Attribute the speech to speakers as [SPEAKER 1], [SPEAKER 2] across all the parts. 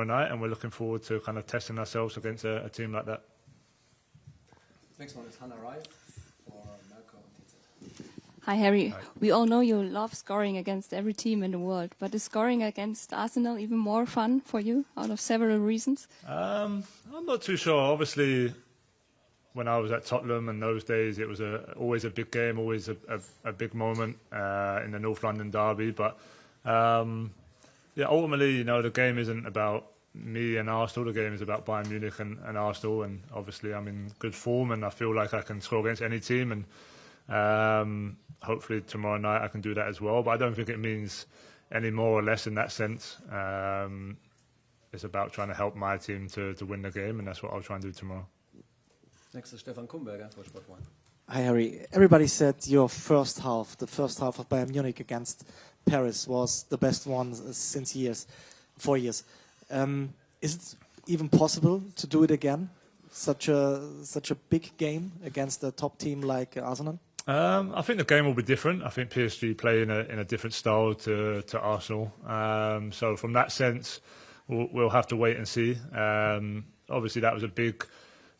[SPEAKER 1] tomorrow night, and we're looking forward to kind of testing ourselves against a team like that.
[SPEAKER 2] Next one is Hannah Wright.
[SPEAKER 3] Hi, Harry.
[SPEAKER 1] Hi.
[SPEAKER 3] We all know you love scoring against every team in the world, but is scoring against Arsenal even more fun for you, out of several reasons?
[SPEAKER 1] I'm not too sure. Obviously, when I was at Tottenham in those days, it was always a big game, always a big moment in the North London derby. But yeah, ultimately, you know, the game isn't about me and Arsenal. The game is about Bayern Munich and Arsenal. And obviously, I'm in good form, and I feel like I can score against any team. And hopefully tomorrow night I can do that as well. But I don't think it means any more or less in that sense. It's about trying to help my team to win the game, and that's what I'll try and do tomorrow.
[SPEAKER 2] Next is Stefan Kumberger for Sport 1.
[SPEAKER 4] Hi, Harry. Everybody said your first half, the first half of Bayern Munich against Paris, was the best one since 4 years. Is it even possible to do it again? Such a big game against a top team like Arsenal?
[SPEAKER 1] I think the game will be different. I think PSG play in a different style to Arsenal. So from that sense, we'll have to wait and see. Obviously, that was a big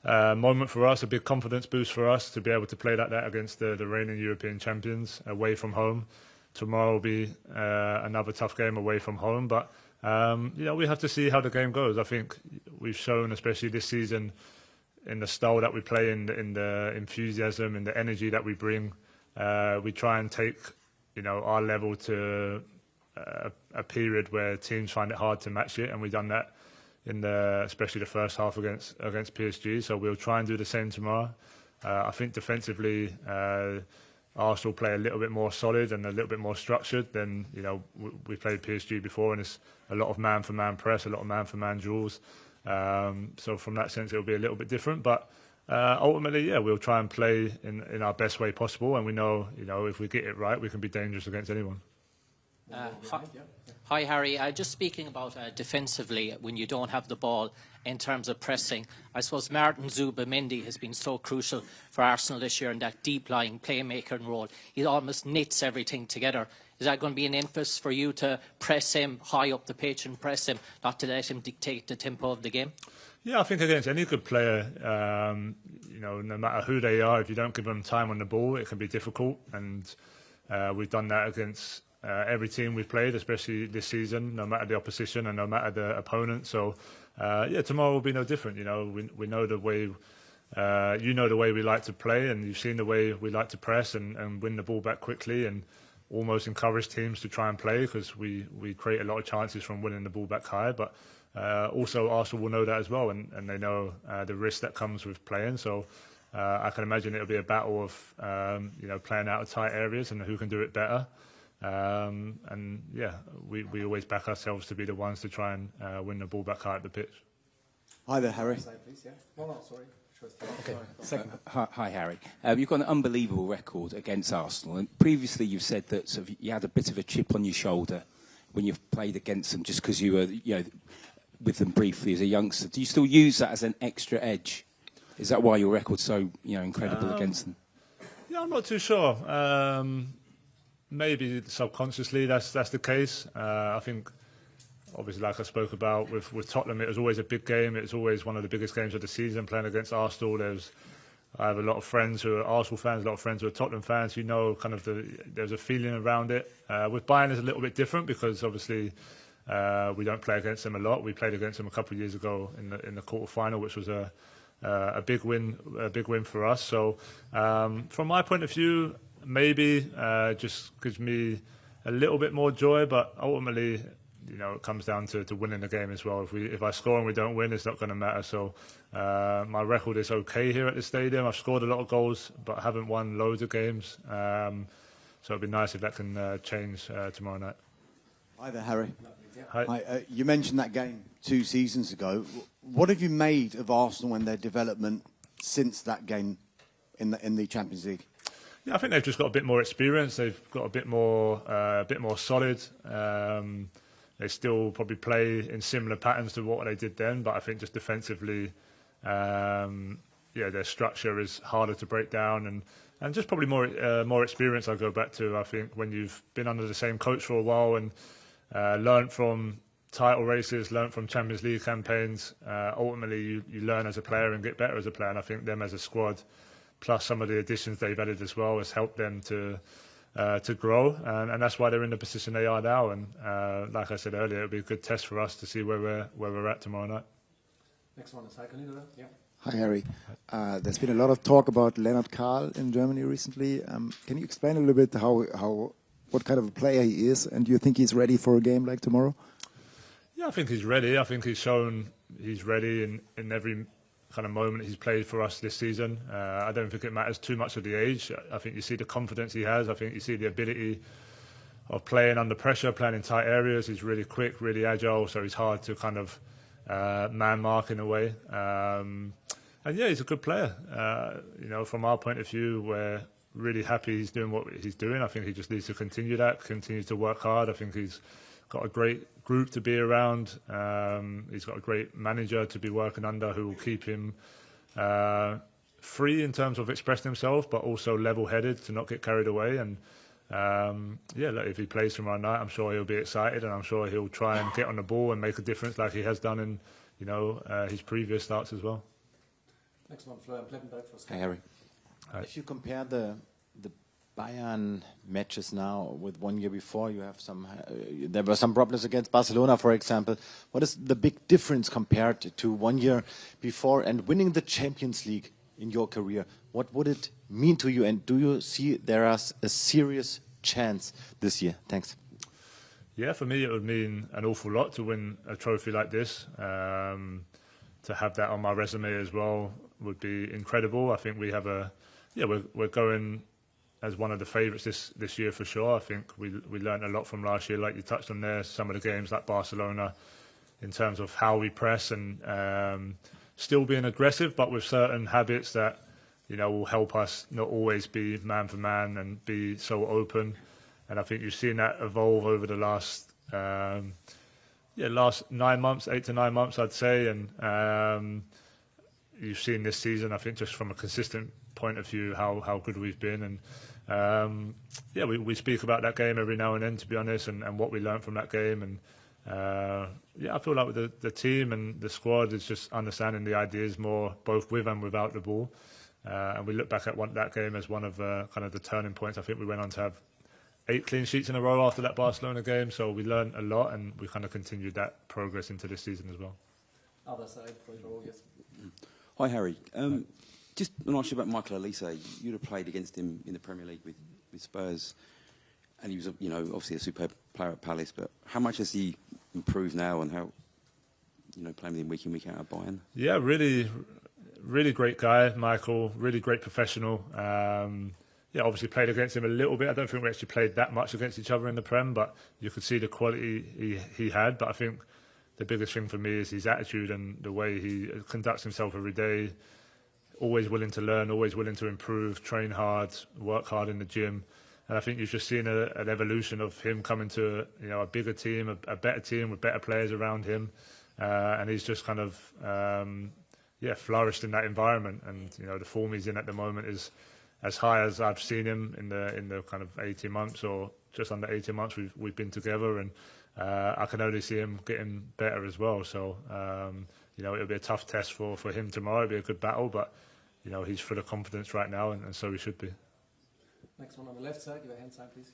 [SPEAKER 1] moment for us, a big confidence boost for us to be able to play like that against the reigning European champions away from home. Tomorrow will be another tough game away from home, but you know, we have to see how the game goes. I think we've shown, especially this season, in the style that we play, in the enthusiasm and the energy that we bring, we try and take, you know, our level to a period where teams find it hard to match it, and we've done that in especially the first half against PSG. So we'll try and do the same tomorrow. I think defensively, Arsenal play a little bit more solid and a little bit more structured than, you know, we played PSG before, and it's a lot of man-for-man press, a lot of man-for-man duels. So from that sense, it'll be a little bit different, but ultimately, yeah, we'll try and play in our best way possible, and we know, you know, if we get it right, we can be dangerous against anyone.
[SPEAKER 5] Hi, Harry. Just speaking about defensively, when you don't have the ball in terms of pressing, I suppose Martin Zubimendi has been so crucial for Arsenal this year in that deep-lying playmaker role. He almost knits everything together. Is that going to be an emphasis for you to press him high up the pitch and press him, not to let him dictate the tempo of the game?
[SPEAKER 1] Yeah, I think against any good player, you know, no matter who they are, if you don't give them time on the ball, it can be difficult. And we've done that against every team we've played, especially this season, no matter the opposition and no matter the opponent. So, yeah, tomorrow will be no different. You know, we know the way, you know the way we like to play, and you've seen the way we like to press and win the ball back quickly and almost encourage teams to try and play, because we create a lot of chances from winning the ball back high. But also Arsenal will know that as well, and they know the risk that comes with playing. So I can imagine it'll be a battle of you know, playing out of tight areas and who can do it better. And yeah, we always back ourselves to be the ones to try and win the ball back high at the pitch.
[SPEAKER 6] Hi there, Harry.
[SPEAKER 2] Sorry.
[SPEAKER 6] Okay. Hi, Harry. You've got an unbelievable record against Arsenal, and previously you've said that sort of you had a bit of a chip on your shoulder when you've played against them, just because you were, you know, with them briefly as a youngster. Do you still use that as an extra edge? Is that why your record's so, you know, incredible against them?
[SPEAKER 1] Yeah, I'm not too sure. Maybe subconsciously that's the case. I think, obviously, like I spoke about with Tottenham, it was always a big game. It was always one of the biggest games of the season, playing against Arsenal. I have a lot of friends who are Arsenal fans, a lot of friends who are Tottenham fans, who know kind of there's a feeling around it. With Bayern, it's a little bit different, because obviously we don't play against them a lot. We played against them a couple of years ago in the quarter-final, which was a big win for us. So from my point of view, maybe just gives me a little bit more joy, but ultimately, you know, it comes down to winning the game as well. If I score and we don't win, it's not going to matter. So my record is okay here at the stadium. I've scored a lot of goals, but haven't won loads of games. So it'd be nice if that can change tomorrow night.
[SPEAKER 6] Hi there, Harry.
[SPEAKER 1] Hi.
[SPEAKER 6] Hi. You mentioned that game 2 seasons ago. What have you made of Arsenal and their development since that game in the Champions League?
[SPEAKER 1] Yeah, I think they've just got a bit more experience. They've got a bit more solid. They still probably play in similar patterns to what they did then, but I think just defensively, yeah, their structure is harder to break down, and just probably more experience. I go back to, I think, when you've been under the same coach for a while and learned from title races, learnt from Champions League campaigns. Ultimately, you learn as a player and get better as a player. And I think them as a squad, plus some of the additions they've added as well, has helped them to grow. And that's why they're in the position they are now. And like I said earlier, it'll be a good test for us to see where we're at tomorrow night.
[SPEAKER 2] Next one is Harry Kane. Yeah.
[SPEAKER 7] Hi, Harry. There's been a lot of talk about Leonard in Germany recently. Can you explain a little bit what kind of a player he is, and do you think he's ready for a game like tomorrow?
[SPEAKER 1] Yeah, I think he's ready. I think he's shown he's ready in every kind of moment he's played for us this season. I don't think it matters too much of the age. I think you see the confidence he has. I think you see the ability of playing under pressure, playing in tight areas. He's really quick, really agile, so he's hard to kind of man mark in a way. And yeah, he's a good player. From our point of view, we're really happy he's doing what he's doing. I think he just needs to continue that, continue to work hard. I think he's got a great group to be around. He's got a great manager to be working under who will keep him free in terms of expressing himself, but also level-headed to not get carried away. And look, if he plays tomorrow night, I'm sure he'll be excited, and I'm sure he'll try and get on the ball and make a difference like he has done in his previous starts as well.
[SPEAKER 2] Next one, Florian Plettenberg for Sky.
[SPEAKER 8] Hi, Harry.
[SPEAKER 1] Hi.
[SPEAKER 8] If you compare the Bayern matches now with 1 year before, you have there were some problems against Barcelona, for example. What is the big difference compared to 1 year before and winning the Champions League in your career? What would it mean to you, and do you see there is a serious chance this year? Thanks.
[SPEAKER 1] Yeah, for me it would mean an awful lot to win a trophy like this. To have that on my resume as well would be incredible. I think we have we're going as one of the favourites this year for sure. I think we learned a lot from last year, like you touched on there, some of the games like Barcelona, in terms of how we press and still being aggressive, but with certain habits that will help us not always be man for man and be so open. And I think you've seen that evolve over the last 9 months, 8 to 9 months, I'd say. And you've seen this season, I think, just from a consistent point of view, how good we've been. And we speak about that game every now and then, to be honest, and what we learned from that game. And I feel like with the team and the squad is just understanding the ideas more, both with and without the ball. And we look back at that game as one of kind of the turning points. I think we went on to have 8 clean sheets in a row after that Barcelona game, so we learned a lot, and we kind of continued that progress into this season as well.
[SPEAKER 2] Other side, for sure, yes.
[SPEAKER 9] Hi, Harry. Just an ask you about Michael Olise. You'd have played against him in the Premier League with Spurs, and he was, obviously a superb player at Palace. But how much has he improved now, and how, playing with him week in, week out at Bayern?
[SPEAKER 1] Yeah, really, really great guy, Michael. Really great professional. Obviously played against him a little bit. I don't think we actually played that much against each other in the Prem, but you could see the quality he had. But I think the biggest thing for me is his attitude and the way he conducts himself every day. Always willing to learn, always willing to improve, train hard, work hard in the gym. And I think you've just seen an evolution of him coming to a bigger team, a better team with better players around him. And he's just kind of flourished in that environment. And the form he's in at the moment is as high as I've seen him in the kind of 18 months or just under 18 months we've been together, and I can only see him getting better as well. So it'll be a tough test for him tomorrow. It'll be a good battle, but he's full of confidence right now, and so he should be.
[SPEAKER 2] Next one on the left side, your hand side, please.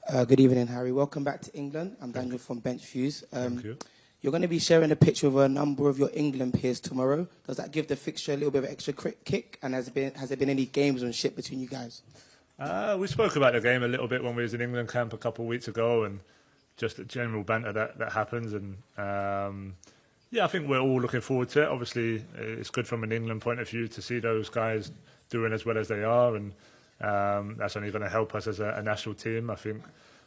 [SPEAKER 2] Yeah.
[SPEAKER 10] Good evening, Harry. Welcome back to England. I'm Daniel from Bench Views.
[SPEAKER 1] Thank you.
[SPEAKER 10] You're going to be sharing a pitch with a number of your England peers tomorrow. Does that give the fixture a little bit of extra kick? And has there been any gamesmanship between you guys?
[SPEAKER 1] We spoke about the game a little bit when we was in England camp a couple of weeks ago, and just the general banter that happens. And I think we're all looking forward to it. Obviously, it's good from an England point of view to see those guys doing as well as they are, and that's only going to help us as a national team. I think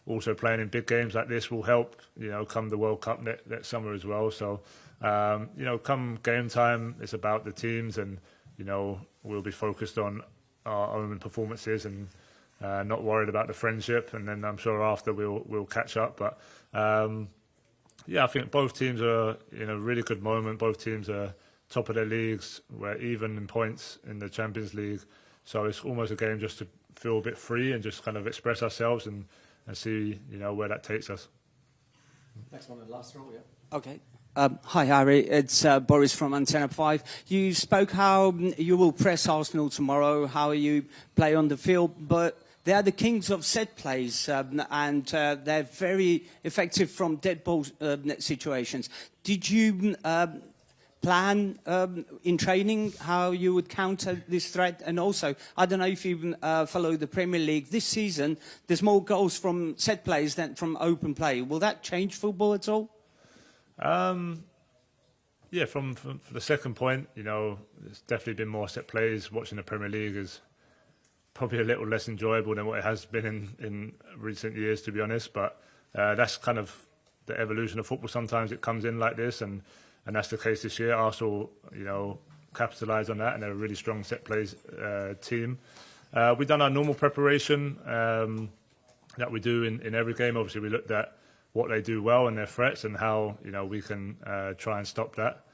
[SPEAKER 1] also playing in big games like this will help, come the World Cup next summer as well. So, come game time, it's about the teams, and, we'll be focused on our own performances and not worried about the friendship. And then I'm sure after we'll catch up. But, I think both teams are in a really good moment. Both teams are top of their leagues. We're even in points in the Champions League. So it's almost a game just to feel a bit free and just kind of express ourselves and see, where that takes us.
[SPEAKER 2] Next one in the last row, yeah.
[SPEAKER 11] Okay. Hi, Harry. It's Boris from Antenna 5. You spoke how you will press Arsenal tomorrow, how you play on the field, but they are the kings of set plays, and they're very effective from dead ball situations. Did you plan in training how you would counter this threat? And also, I don't know if you follow the Premier League. This season, there's more goals from set plays than from open play. Will that change football at all?
[SPEAKER 1] Yeah, from the second point, you know, there's definitely been more set plays. Watching the Premier League is probably a little less enjoyable than what it has been in recent years, to be honest. But that's kind of the evolution of football. Sometimes it comes in like this, and that's the case this year. Arsenal, you know, capitalised on that, and they're a really strong set plays team. We've done our normal preparation that we do in every game. Obviously, we looked at what they do well and their threats, and how, you know, we can try and stop that.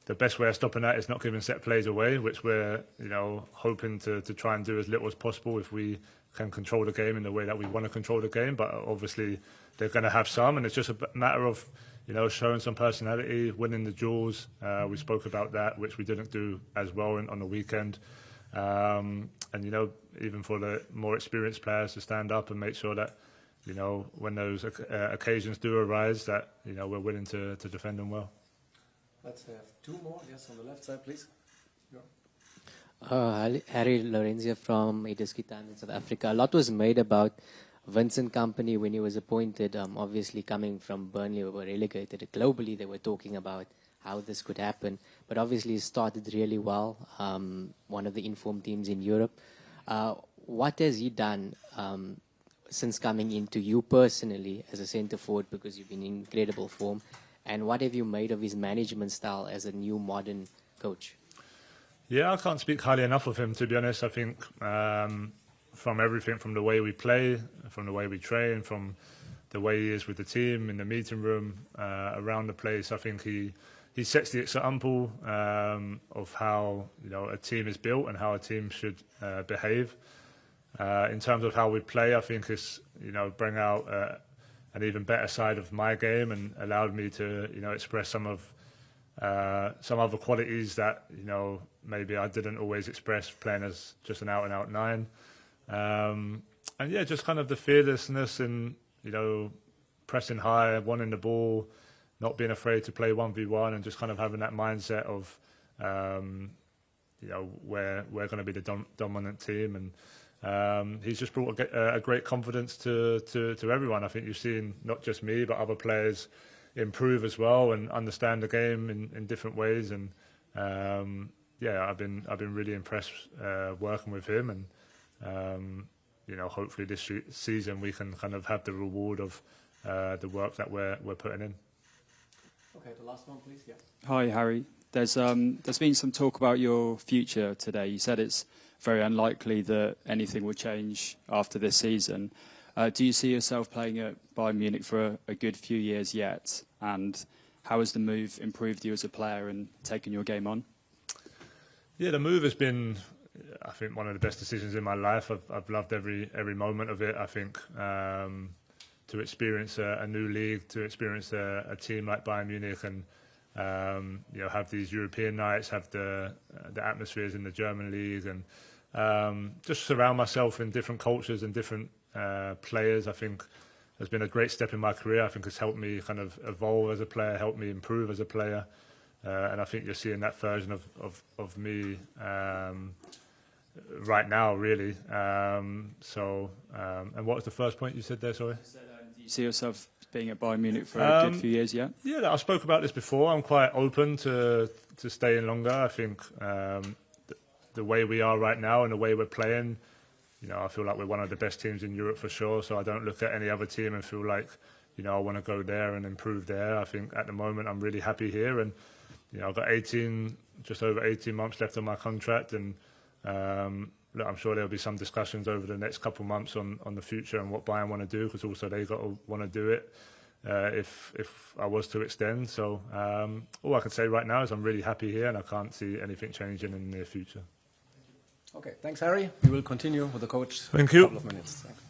[SPEAKER 1] The best way of stopping that is not giving set plays away, which we're, you know, hoping to try and do as little as possible if we can control the game in the way that we want to control the game. But obviously, they're going to have some, and it's just a matter of, you know, showing some personality, winning the duels. We spoke about that, which we didn't do as well on the weekend. And, you know, even for the more experienced players to stand up and make sure that, you know, when those occasions do arise, that, you know, we're willing to defend them well.
[SPEAKER 2] Let's have two more. Yes, on the left side, please.
[SPEAKER 12] Harry Lorenzia from Edeskitan in South Africa. A lot was made about Vincent Kompany when he was appointed. Obviously, coming from Burnley, we were relegated. Globally, they were talking about how this could happen. But obviously, he started really well, one of the informed teams in Europe. What has he done since coming into you personally as a centre forward, because you've been in incredible form? And what have you made of his management style as a new modern coach?
[SPEAKER 1] Yeah, I can't speak highly enough of him, to be honest. I think from everything, from the way we play, from the way we train, from the way he is with the team, in the meeting room, around the place, I think he sets the example of how, you know, a team is built and how a team should behave. In terms of how we play, I think it's, you know, bring out an even better side of my game, and allowed me to, you know, express some other qualities that, you know, maybe I didn't always express playing as just an out-and-out nine. And yeah, just kind of the fearlessness and, you know, pressing high, wanting the ball, not being afraid to play 1v1, and just kind of having that mindset of, you know, we're going to be the dominant team. And he's just brought a great confidence to everyone. I think you've seen not just me, but other players improve as well and understand the game in different ways. And yeah, I've been really impressed working with him. And you know, hopefully this season we can kind of have the reward of the work that we're putting in.
[SPEAKER 2] Okay, the last one, please. Yeah.
[SPEAKER 13] Hi, Harry. There's been some talk about your future today. You said it's very unlikely that anything will change after this season. Do you see yourself playing at Bayern Munich for a good few years yet? And how has the move improved you as a player and taken your game on?
[SPEAKER 1] Yeah, the move has been, I think, one of the best decisions in my life. I've loved every moment of it. I think to experience a new league, to experience a team like Bayern Munich, and you know, have these European nights, have the atmospheres in the German league, and just surround myself in different cultures and different players, I think has been a great step in my career. I think it's helped me kind of evolve as a player, helped me improve as a player, and I think you're seeing that version of me right now, really. And what was the first point you said there, sorry?
[SPEAKER 13] Do you see yourself being at Bayern Munich for a good few years yet? Yeah,
[SPEAKER 1] I spoke about this before. I'm quite open to staying longer. I think the way we are right now and the way we're playing, you know, I feel like we're one of the best teams in Europe for sure. So I don't look at any other team and feel like, you know, I want to go there and improve there. I think at the moment I'm really happy here, and you know, I've got just over 18 months left on my contract, and look, I'm sure there'll be some discussions over the next couple of months on the future and what Bayern want to do, because also they got to want to do it if I was to extend. So all I can say right now is I'm really happy here, and I can't see anything changing in the near future.
[SPEAKER 2] Okay, thanks, Harry. We will continue with the coach
[SPEAKER 1] in a couple
[SPEAKER 2] of minutes. Thanks.